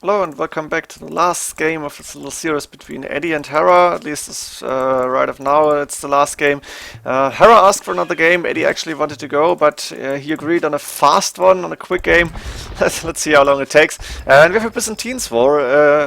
Hello and welcome back to the last game of this little series between Edie and Hera. At least it's, right of now it's the last game. Hera asked for another game. Edie actually wanted to go, but he agreed on a fast one, on a quick game. Let's see how long it takes. And we have a Byzantines war.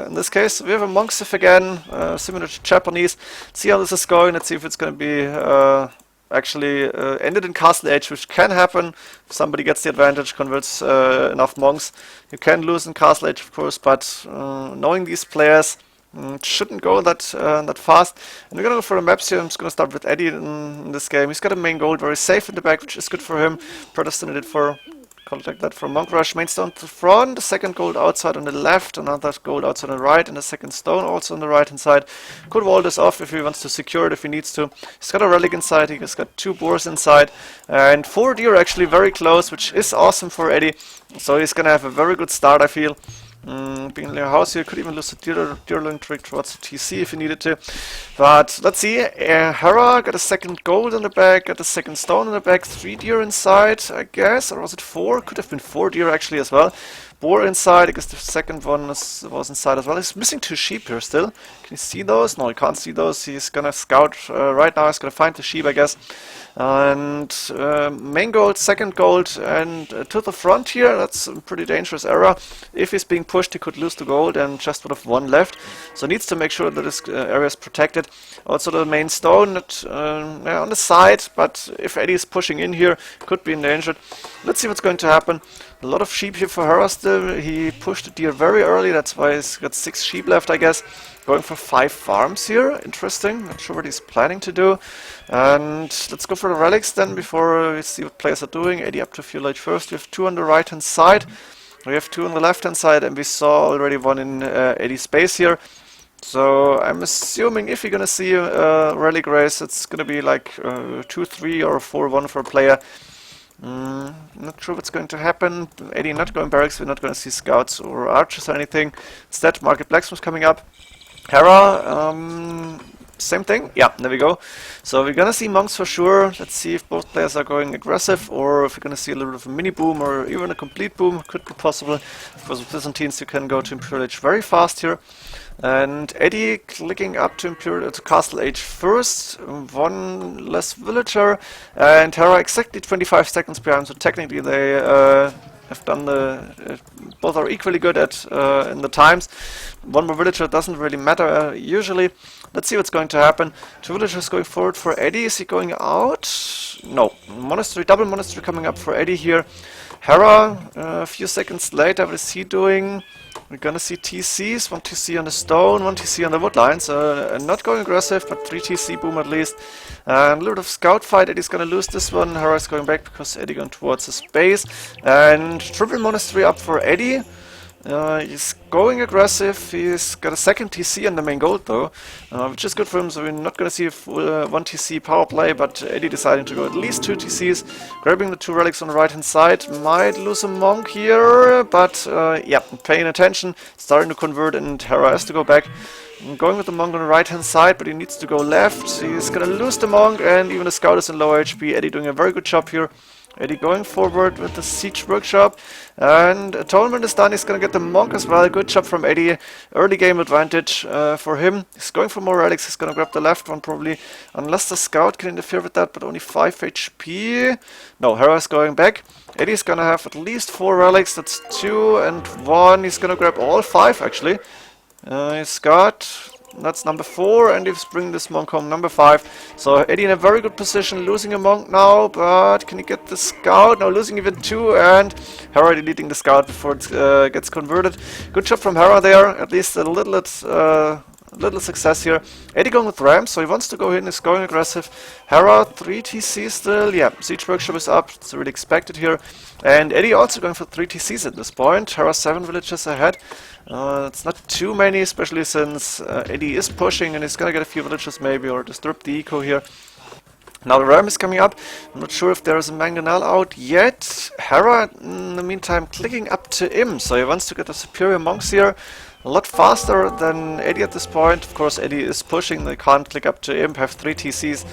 In this case, we have a monk civ again, similar to Japanese. Let's see how this is going. Let's see if it's going to be actually ended in Castle Age, which can happen if somebody gets the advantage, converts enough monks. You can lose in Castle Age, of course, but knowing these players, it shouldn't go that fast. And we're gonna go for the maps here. I'm just gonna start with Edie in this game. He's got a main gold, very safe in the back, which is good for him. Predestinated for contact that from Monk Rush. Main stone to the front, the second gold outside on the left, another gold outside on the right, and the second stone also on the right hand side. Could wall this off if he wants to secure it, if he needs to. He's got a relic inside, he's got 2 boars inside, and 4 deer actually very close, which is awesome for Edie. So he's gonna have a very good start, I feel. Being in the house here, could even lose a deerling trick towards the TC if he needed to. But let's see, Hera got a second gold in the back, got a second stone in the back, 3 deer inside, I guess, or was it 4? Could have been 4 deer actually as well. Boar inside, I guess the second one was inside as well. He's missing 2 sheep here still. Can you see those? No, you can't see those. He's gonna scout right now, he's gonna find the sheep, I guess. And main gold, second gold, and to the front here. That's a pretty dangerous area. If he's being pushed, he could lose the gold and just would have 1 left. So needs to make sure that this area is protected. Also the main stone on the side, but if Eddie is pushing in here, could be endangered. Let's see what's going to happen. A lot of sheep here for Hera still. He pushed the deer very early, that's why he's got 6 sheep left, I guess. Going for 5 farms here, interesting. Not sure what he's planning to do. And let's go for the relics then before we see what players are doing. 80 up to Fuel Age first. We have 2 on the right hand side. We have 2 on the left hand side, and we saw already 1 in 80 space here. So I'm assuming if you're gonna see a relic race, it's gonna be like 2-3 or 4-1 for a player. Not sure what's going to happen. 80 not going barracks, we're not going to see scouts or archers or anything. Instead, Market Blacksmith coming up. Hera, same thing. Yeah, there we go. So we're gonna see monks for sure. Let's see if both players are going aggressive or if we're gonna see a little bit of a mini boom or even a complete boom. Could be possible. Of course, with Byzantines you can go to Imperial Age very fast here. And Edie clicking up to Castle Age first, 1 less villager, and Hera exactly 25 seconds behind. So technically they have done both are equally good at in the times. 1 more villager doesn't really matter usually. Let's see what's going to happen. 2 villagers going forward for Edie. Is he going out? No. Monastery, double monastery coming up for Edie here. Hera, a few seconds later, what is he doing? We're gonna see TCs, 1 TC on the stone, 1 TC on the wood lines. Not going aggressive, but 3 TC boom at least. A little bit of scout fight. Eddie's gonna lose this one. Hera's going back because Eddie going towards the space. And triple monastery up for Eddie. He's going aggressive. He's got a second TC on the main gold though, which is good for him, so we're not going to see a full 1 TC power play, but Eddie deciding to go at least 2 TCs, grabbing the 2 relics on the right hand side. Might lose a monk here, but yeah, paying attention, starting to convert, and Hera has to go back. Going with the monk on the right hand side, but he needs to go left. He's going to lose the monk, and even the scout is in low HP. Eddie doing a very good job here. Eddie going forward with the siege workshop, and atonement is done. He's gonna get the monk as well. Good job from Eddie. Early game advantage for him. He's going for more relics. He's gonna grab the left one probably, unless the scout can interfere with that, but only 5 HP. No, Hera's going back. Eddie's gonna have at least 4 relics. That's 2 and 1. He's gonna grab all 5 actually. He's got... That's number 4, and he's bringing this monk home, number 5. So Eddie in a very good position, losing a monk now, but can he get the scout? No, losing even 2, and Hera deleting the scout before it gets converted. Good job from Hera there, at least a little success here. Eddie going with Rams, so he wants to go in, he's going aggressive. Hera, 3 TC still, yeah, Siege Workshop is up, it's really expected here. And Eddie also going for 3 TCs at this point. Hera 7 villages ahead. It's not too many, especially since Eddie is pushing and he's gonna get a few villages maybe, or disturb the eco here. Now the Ram is coming up. I'm not sure if there is a Mangonel out yet. Hera, in the meantime, clicking up to him, so he wants to get the superior monks here. a lot faster than Edie at this point. Of course, Edie is pushing, they can't click up to Imp, have 3 TCs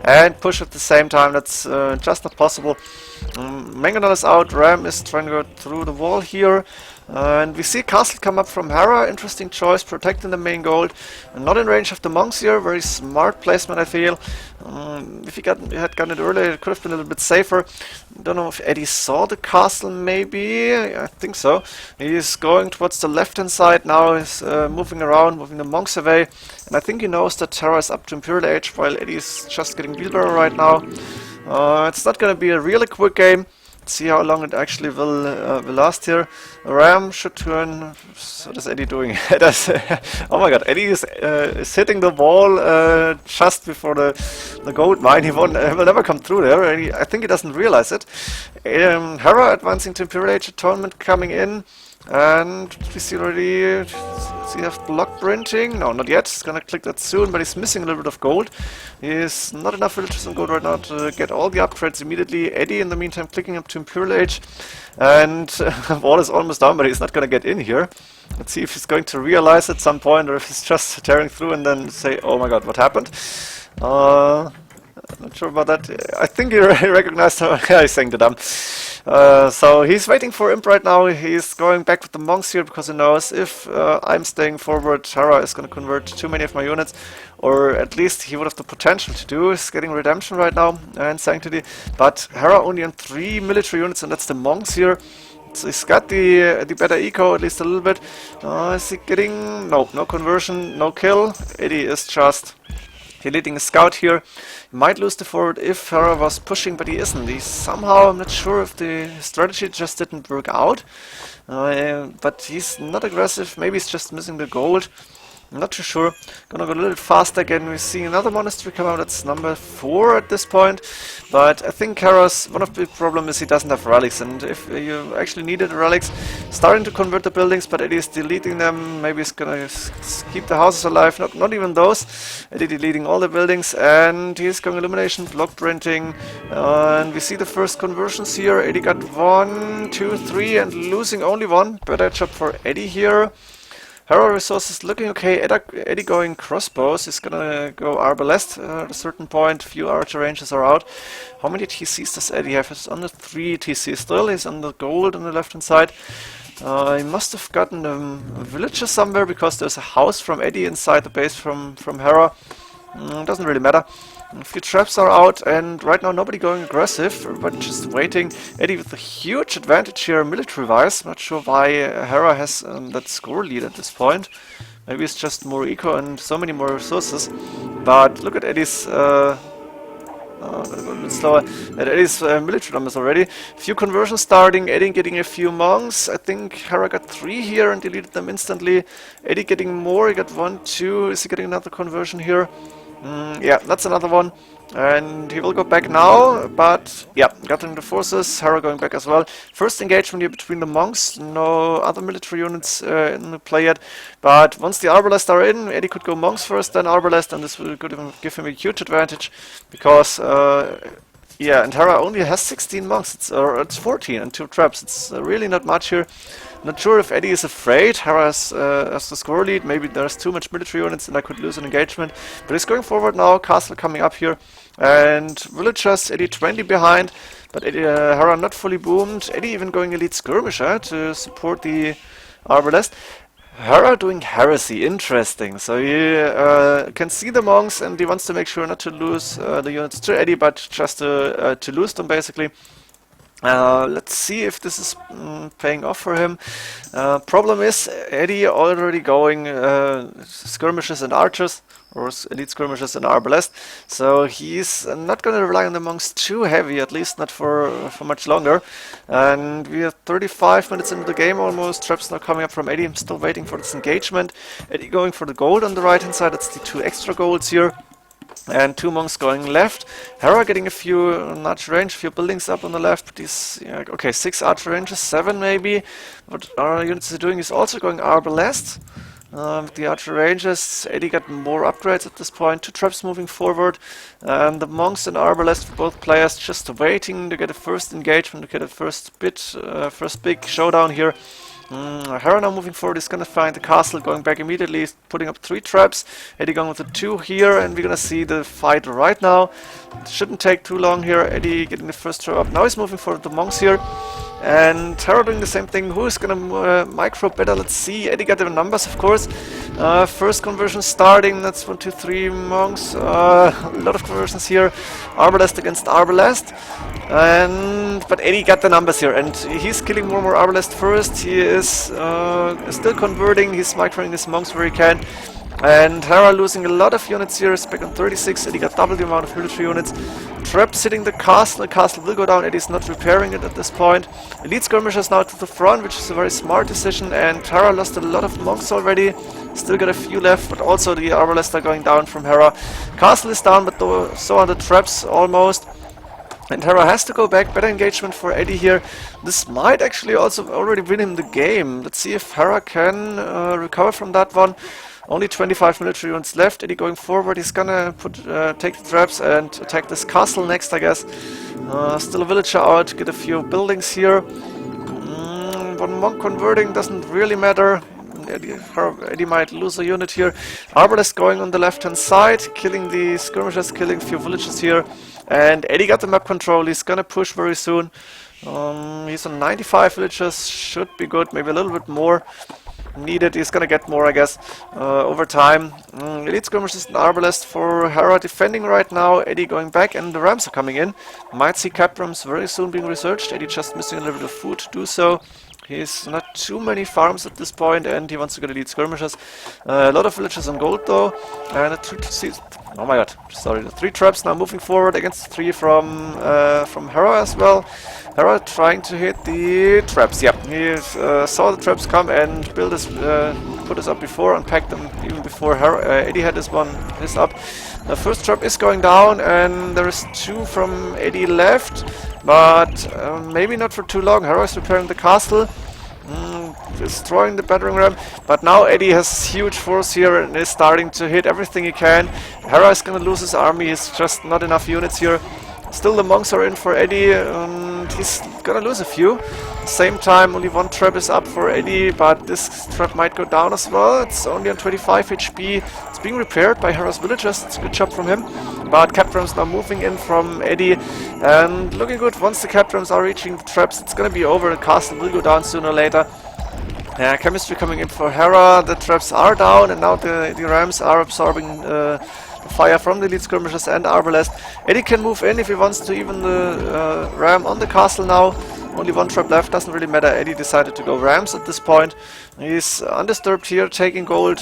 and push at the same time. That's just not possible. Mangonel is out, Ram is trying to go through the wall here. And we see Castle come up from Hera, interesting choice, protecting the main gold. Not in range of the monks here, very smart placement I feel. If he had gotten it earlier, it could have been a little bit safer. Don't know if Edie saw the castle, maybe, I think so. He's going towards the left hand side now, he's moving around, moving the monks away. And I think he knows that Hera is up to Imperial Age, while Eddie is just getting Wheelbarrow right now. It's not going to be a really quick game. See how long it actually will last here. Ram should turn. What is Eddie doing? Oh my god, Eddie is hitting the wall just before the gold mine. He won't, will never come through there. I think he doesn't realize it. Hera advancing to Imperial Age tournament coming in. And we see already, does he have block printing? No, not yet. He's gonna click that soon, but he's missing a little bit of gold. He's not enough villagers in gold right now to get all the upgrades immediately. Eddie, in the meantime, clicking up to Imperial Age. And wall is almost down, but he's not gonna get in here. Let's see if he's going to realize at some point, or if he's just tearing through and then say, oh my god, what happened? Not sure about that. I think he recognized how he's saying the dumb. So he's waiting for Imp right now. He's going back with the monks here because he knows if I'm staying forward, Hera is going to convert too many of my units, or at least he would have the potential to do. He's getting Redemption right now and Sanctity, but Hera only on 3 military units, and that's the monks here. So he's got the better eco, at least a little bit. Is he getting... No conversion, no kill. Eddie is just... He's leading a scout here. He might lose the forward if Hera was pushing, but he isn't. He's somehow, I'm not sure if the strategy just didn't work out. But he's not aggressive. Maybe he's just missing the gold. I'm not too sure. Gonna go a little bit faster again. We see another monastery come out. That's number 4 at this point. But I think Hera's one of the problem is he doesn't have relics. And if you actually needed relics, starting to convert the buildings, but Eddie is deleting them. Maybe he's gonna keep the houses alive. Not even those. Eddie deleting all the buildings, and he's going illumination, block printing, and we see the first conversions here. Eddie got 1, 2, 3, and losing only 1. Better job for Eddie here. Hera resources looking okay. Eddie going crossbows. He's gonna go arbalest at a certain point. Few archer ranges are out. How many TCs does Eddie have? He's under 3 TCs still. He's on the gold on the left hand side. He must have gotten a villager somewhere because there's a house from Eddie inside the base from Hera. Doesn't really matter. A few traps are out, and right now nobody going aggressive, everybody just waiting. Eddie with a huge advantage here military-wise. Not sure why Hera has that score lead at this point. Maybe it's just more eco and so many more resources. But look at Eddie's... I'm gonna go a bit slower. At Eddie's military numbers already. Few conversions starting, Eddie getting a few monks. I think Hera got 3 here and deleted them instantly. Eddie getting more, he got 1, 2. Is he getting another conversion here? Yeah, that's another one. And he will go back now, but yeah, gathering the forces, Hera going back as well. First engagement here between the monks, no other military units in the play yet. But once the Arbalest are in, Eddie could go monks first, then Arbalest, and this will give him a huge advantage. Because, yeah, and Hera only has 16 monks, it's 14 and 2 traps, it's really not much here. Not sure if Eddie is afraid. Hera has the score lead. Maybe there's too much military units and I could lose an engagement. But he's going forward now. Castle coming up here. And villagers, Eddie 20 behind. But Hera not fully boomed. Eddie even going elite skirmisher to support the Arbalest. Hera doing heresy, interesting. So he can see the monks and he wants to make sure not to lose the units to Eddie, but just to lose them basically. Let's see if this is paying off for him. Problem is, Eddie already going skirmishes and archers, or elite skirmishes and arbalest, so he's not going to rely on the monks too heavy, at least not for much longer. And we are 35 minutes into the game almost. Traps now coming up from Eddie. I'm still waiting for this engagement. Eddie going for the gold on the right hand side. That's the 2 extra golds here. And 2 monks going left. Hera getting a few archer range, few buildings up on the left. But these, yeah, okay, 6 archer ranges, 7 maybe. What our units are doing is also going arbalest. With the archer ranges, Eddie got more upgrades at this point. 2 traps moving forward. And the monks and arbalest for both players just waiting to get a first engagement, to get a first big showdown here. Hera now moving forward is gonna find the castle, going back immediately, putting up 3 traps. Edie going with the 2 here, and we're gonna see the fight right now. It shouldn't take too long here. Edie getting the first trap up. Now he's moving forward the monks here. And Hera doing the same thing. Who is gonna micro better? Let's see. Edie got the numbers, of course. First conversion starting. That's 1, 2, 3 monks. A lot of conversions here. Arbalest against Arbalest. But Edie got the numbers here, and he's killing more and more Arbalest first. He is still converting. He's microing his monks where he can. And Hera losing a lot of units here, is back on 36, Edie got double the amount of military units. Traps hitting the castle will go down, Eddie's not repairing it at this point. Elite skirmishers now to the front, which is a very smart decision, and Hera lost a lot of monks already. Still got a few left, but also the Arbalest are going down from Hera. Castle is down, but so are the traps almost. And Hera has to go back, better engagement for Edie here. This might actually also already win him the game. Let's see if Hera can recover from that one. Only 25 military units left. Edie going forward. He's gonna take the traps and attack this castle next, I guess. Still a villager out. Get a few buildings here. One monk converting doesn't really matter. Edie might lose a unit here. Arbalest going on the left-hand side, killing the skirmishers, killing a few villages here. And Edie got the map control. He's gonna push very soon. He's on 95 villages. Should be good. Maybe a little bit more needed. He's gonna get more, I guess, over time. Elite skirmishers and Arbalest for Hera defending right now. Edie going back, and the rams are coming in. Might see cap rams very soon being researched. Edie just missing a little bit of food to do so. He's not too many farms at this point, and he wants to get elite skirmishers. A lot of villages on gold though, and oh my god, sorry, the 3 traps now moving forward against 3 from Hera as well. Hera trying to hit the traps. Yeah, he saw the traps come and put us up before, unpacked them even before Edie had his up. The first trap is going down, and there is 2 from Edie left, but maybe not for too long. Hera is repairing the castle, destroying the battering ram, but now Edie has huge force here and is starting to hit everything he can. Hera is gonna lose his army. He's just not enough units here. Still the monks are in for Edie, and he's gonna lose a few. Same time, only 1 trap is up for Edie, but this trap might go down as well. It's only on 25 HP. It's being repaired by Hera's villagers. It's a good job from him. But cap drums now moving in from Edie, and looking good. Once the cap drums are reaching the traps, it's gonna be over. The castle will go down sooner or later. Chemistry coming in for Hera. The traps are down, and now the rams are absorbing fire from the elite skirmishers and Arbalest. Edie can move in if he wants to even the ram on the castle now. Only 1 trap left, doesn't really matter. Edie decided to go rams at this point. He's undisturbed here, taking gold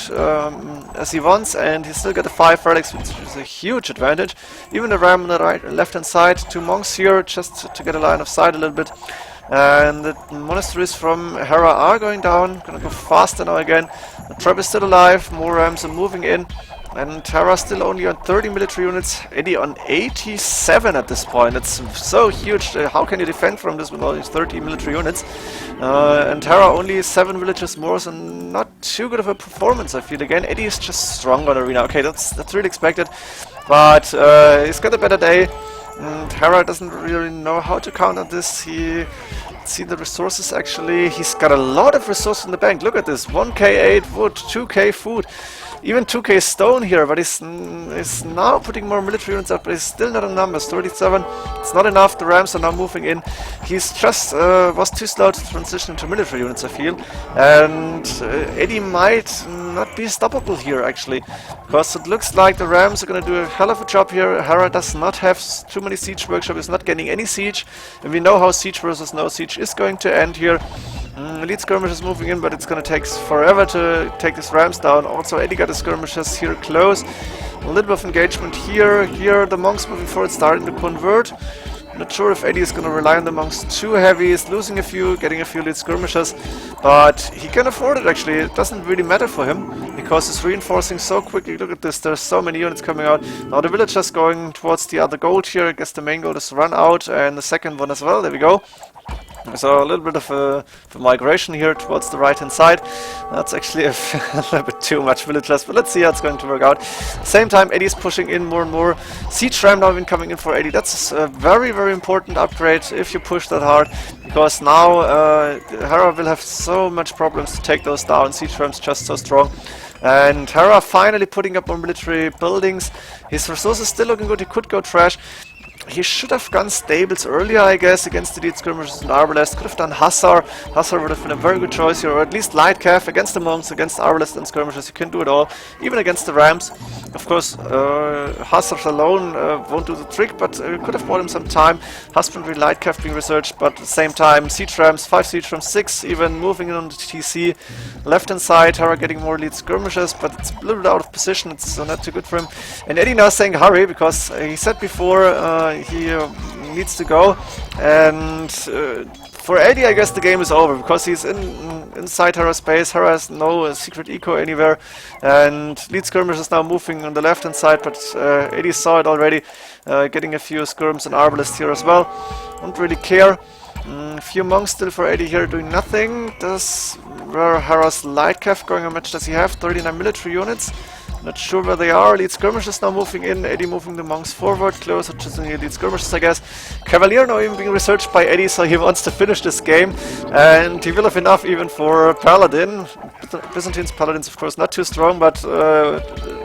as he wants, and he's still got a 5 relics, which is a huge advantage. Even the ram on the left-hand side, 2 monks here, just to get a line of sight a little bit. And the monasteries from Hera are going down. Gonna go faster now again. The trap is still alive, more rams are moving in. And Hera still only on 30 military units, Edie on 87 at this point. It's so huge. How can you defend from this with all these 30 military units? And Hera only 7 villages more, so not too good of a performance, I feel. Again, Edie is just strong on arena. Okay, that's really expected. But he's got a better day. And Hera doesn't really know how to counter this. See the resources actually. He's got a lot of resources in the bank. Look at this. 1k 8 wood, 2k food. Even 2k stone here, but he's now putting more military units up, but he's still not in numbers. 37, it's not enough. The rams are now moving in. He's just was too slow to transition into military units, I feel. And Edie might not be stoppable here, actually, because it looks like the rams are going to do a hell of a job here. Hera does not have too many siege workshops, is not getting any siege, and we know how siege versus no siege is going to end here. Elite skirmishers moving in, but it's gonna take forever to take these rams down. Also, Edie got the skirmishers here close. A little bit of engagement here. Here, the monks moving forward, starting to convert. Not sure if Edie is gonna rely on the monks too heavy. He's losing a few, getting a few elite skirmishers, but he can afford it actually. It doesn't really matter for him because he's reinforcing so quickly. Look at this, there's so many units coming out. Now the villagers going towards the other gold here. I guess the main gold is run out, and the second one as well. There we go. So a little bit of a migration here towards the right hand side. That's actually a little bit too much villagers, but let's see how it's going to work out. Same time, Eddie's pushing in more and more. Siege Ram now been coming in for Eddie. That's a very, very important upgrade if you push that hard, because now Hera will have so much problems to take those down. Siege Ram's just so strong. And Hera finally putting up more military buildings. His resources still looking good. He could go trash. He should have gone stables earlier, I guess, against the elite skirmishers and Arbalest. Could have done Hussar. Hussar would have been a very good choice here, or at least Light Cav against the monks, against Arbalest and skirmishers. You can do it all, even against the Rams. Of course, Hussar alone won't do the trick, but could have bought him some time. Husbandry, Light Cav being researched, but at the same time, Siege Rams, 5 Siege Rams, 6 even moving in on the TC. Left hand side, Hera getting more elite skirmishers, but it's a little bit out of position. It's not too good for him. And Eddie now saying hurry, because he said before he needs to go, and for Eddie I guess the game is over, because he's inside Hera's base. Hera has no secret eco anywhere, and lead skirmish is now moving on the left hand side, but Eddie saw it already, getting a few skirms and Arbalest here as well. Don't really care. Few monks still for Eddie here doing nothing. Does Hera's Light Cav going? How much does he have? 39 military units. Not sure where they are. Elite skirmishers now moving in. Eddie moving the monks forward, closer to the elite skirmishers, I guess. Cavalier now even being researched by Eddie, so he wants to finish this game. And he will have enough even for Paladin. Byzantines, Paladins, of course, not too strong, but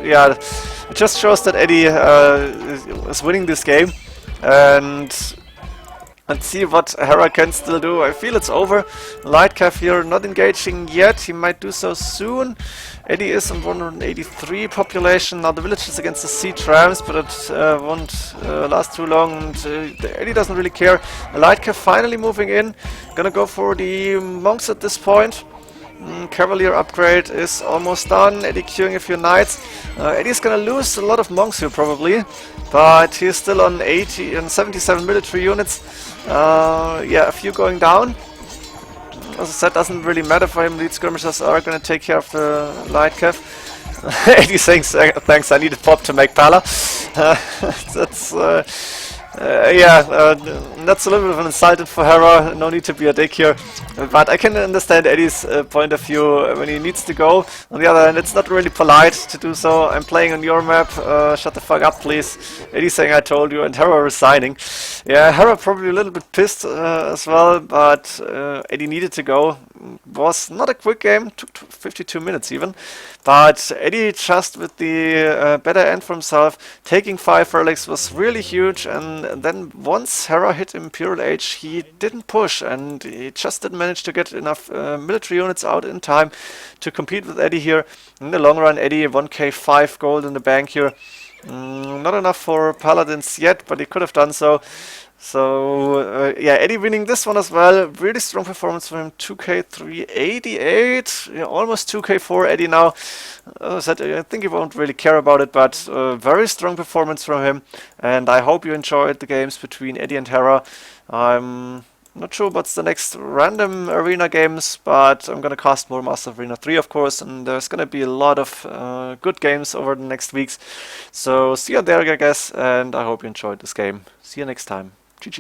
yeah, it just shows that Eddie is winning this game. And let's see what Hera can still do. I feel it's over. Light Cav here not engaging yet. He might do so soon. Eddie is on 183 population. Now the village is against the Siege Rams, but it won't last too long. And Eddie doesn't really care. Light Cav finally moving in. Gonna go for the monks at this point. Cavalier upgrade is almost done. Eddie queuing a few knights. Eddie's gonna lose a lot of monks here probably, but he's still on 80 and 77 military units. Yeah, a few going down. As I said, doesn't really matter for him. Lead skirmishers are gonna take care of the Light Cav. Eddie saying thanks, I need a pop to make Pala. That's yeah, that's a little bit of an insult for Hera. No need to be a dick here, but I can understand Eddie's point of view when he needs to go. On the other hand, it's not really polite to do so. I'm playing on your map, shut the fuck up please. Eddie saying I told you, and Hera resigning. Yeah, Hera probably a little bit pissed as well, but Eddie needed to go. Was not a quick game, took 52 minutes even, but Eddie just with the better end for himself, taking 5 relics was really huge. And then once Hera hit Imperial Age, he didn't push, and he just didn't manage to get enough military units out in time to compete with Eddie here. In the long run, Eddie 1k 5 gold in the bank here. Not enough for Paladins yet, but he could have done so. So yeah, Eddie winning this one as well. Really strong performance from him. 2k 388, yeah, almost 2k 4 Eddie now. I think he won't really care about it, but very strong performance from him. And I hope you enjoyed the games between Eddie and Hera. I'm not sure what's the next random arena games, but I'm gonna cast more Master of Arena 3, of course, and there's gonna be a lot of good games over the next weeks. So see you there, I guess, and I hope you enjoyed this game. See you next time. GG.